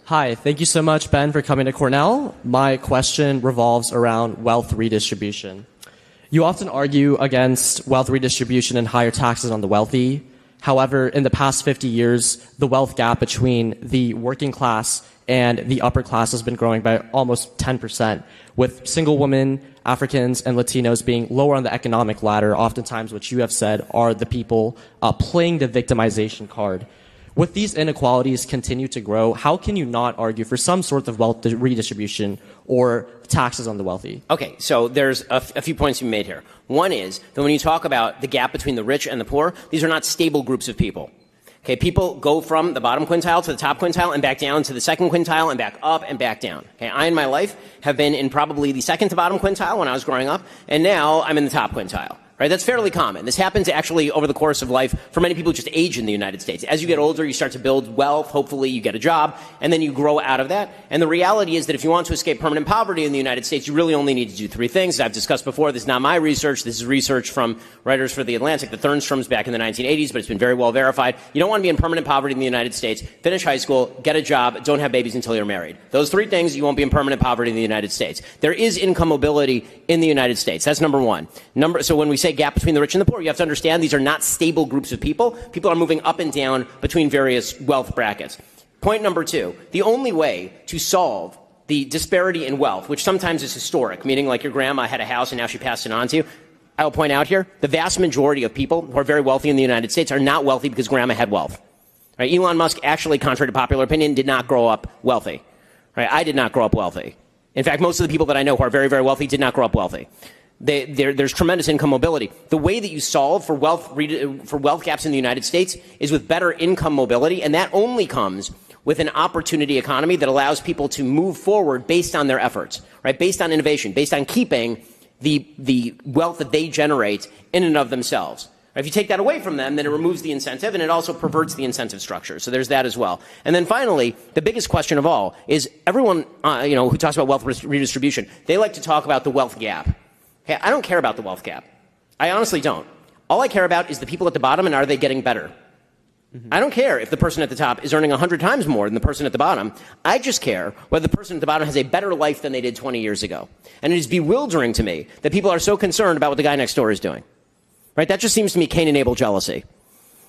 Hi, thank you so much, Ben, for coming to Cornell. My question revolves around wealth redistribution. You often argue against wealth redistribution and higher taxes on the wealthy. However, in the past 50 years, the wealth gap between the working class and the upper class has been growing by almost 10%, with single women, Africans, and Latinos being lower on the economic ladder, oftentimes, which you have said, are the people playing the victimization card. With these inequalities continue to grow, how can you not argue for some sort of wealth redistribution or taxes on the wealthy? Okay, so there's a few points you made here. One is that when you talk about the gap between the rich and the poor, these are not stable groups of people. Okay, people go from the bottom quintile to the top quintile and back down to the second quintile and back up and back down. Okay, I in my life have been in probably the second to bottom quintile when I was growing up, and now I'm in the top quintile. Right? That's fairly common. This happens actually over the course of life for many people who just age in the United States. As you get older, you start to build wealth. Hopefully, you get a job, and then you grow out of that. And the reality is that if you want to escape permanent poverty in the United States, you really only need to do three things. As I've discussed before, this is not my research. This is research from writers for The Atlantic, the Thornstroms back in the 1980s, but it's been very well verified. You don't want to be in permanent poverty in the United States. Finish high school, get a job, don't have babies until you're married. Those three things, you won't be in permanent poverty in the United States. There is income mobility in the United States. That's number one. So when we say gap between the rich and the poor, you have to understand these are not stable groups of people. People are moving up and down between various wealth brackets. Point number two, the only way to solve the disparity in wealth, which sometimes is historic, meaning like your grandma had a house and now she passed it on to you. I will point out here, the vast majority of people who are very wealthy in the United States are not wealthy because grandma had wealth. Right? Elon Musk actually, contrary to popular opinion, did not grow up wealthy. Right? I did not grow up wealthy. In fact, most of the people that I know who are very, very wealthy did not grow up wealthy. There's tremendous income mobility. The way that you solve for wealth gaps in the United States is with better income mobility, and that only comes with an opportunity economy that allows people to move forward based on their efforts, right? Based on innovation, based on keeping the wealth that they generate in and of themselves. If you take that away from them, then it removes the incentive, and it also perverts the incentive structure. So there's that as well. And then finally, the biggest question of all is everyone who talks about wealth redistribution, they like to talk about the wealth gap. Hey, I don't care about the wealth gap. I honestly don't. All I care about is the people at the bottom and are they getting better. I don't care if the person at the top is earning 100 times more than the person at the bottom. I just care whether the person at the bottom has a better life than they did 20 years ago. And it is bewildering to me that people are so concerned about what the guy next door is doing. Right? That just seems to me Cain and Abel jealousy.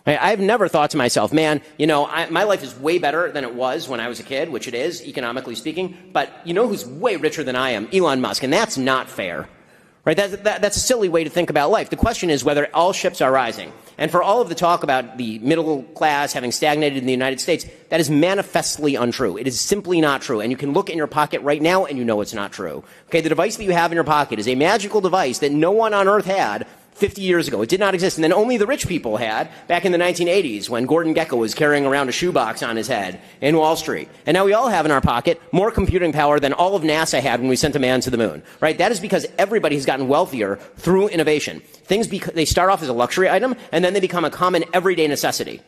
Right? I've never thought to myself, man, my life is way better than it was when I was a kid, which it is, economically speaking. But you know who's way richer than I am? Elon Musk. And that's not fair. Right? That's a silly way to think about life. The question is whether all ships are rising. And for all of the talk about the middle class having stagnated in the United States, that is manifestly untrue. It is simply not true. And you can look in your pocket right now and you know it's not true. Okay, the device that you have in your pocket is a magical device that no one on earth had 50 years ago. It did not exist. And then only the rich people had back in the 1980s when Gordon Gekko was carrying around a shoebox on his head in Wall Street. And now we all have in our pocket more computing power than all of NASA had when we sent a man to the moon. Right? That is because everybody has gotten wealthier through innovation. They start off as a luxury item and then they become a common everyday necessity.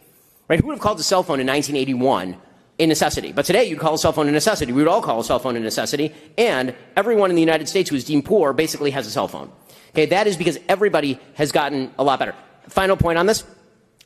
Right? Who would have called a cell phone in 1981 a necessity? But today you'd call a cell phone a necessity. We would all call a cell phone a necessity. And everyone in the United States who is deemed poor basically has a cell phone. Okay, that is because everybody has gotten a lot better. Final point on this.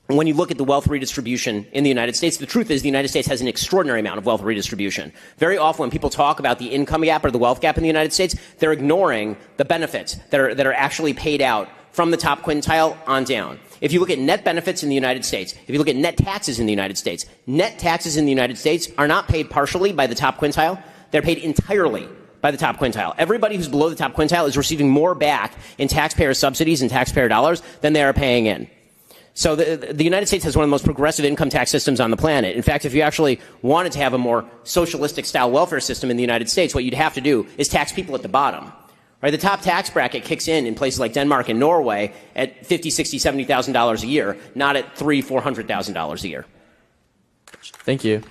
When you look at the wealth redistribution in the United States, the truth is the United States has an extraordinary amount of wealth redistribution. Very often when people talk about the income gap or the wealth gap in the United States, they're ignoring the benefits that are actually paid out from the top quintile on down. If you look at net benefits in the United States, if you look at net taxes in the United States, net taxes in the United States are not paid partially by the top quintile. They're paid entirely by the top quintile. Everybody who's below the top quintile is receiving more back in taxpayer subsidies and taxpayer dollars than they are paying in. So the United States has one of the most progressive income tax systems on the planet. In fact, if you actually wanted to have a more socialistic style welfare system in the United States, what you'd have to do is tax people at the bottom. Right? The top tax bracket kicks in places like Denmark and Norway at $50,000, $60,000, $70,000 a year, not at $300,000, $400,000 a year. Thank you.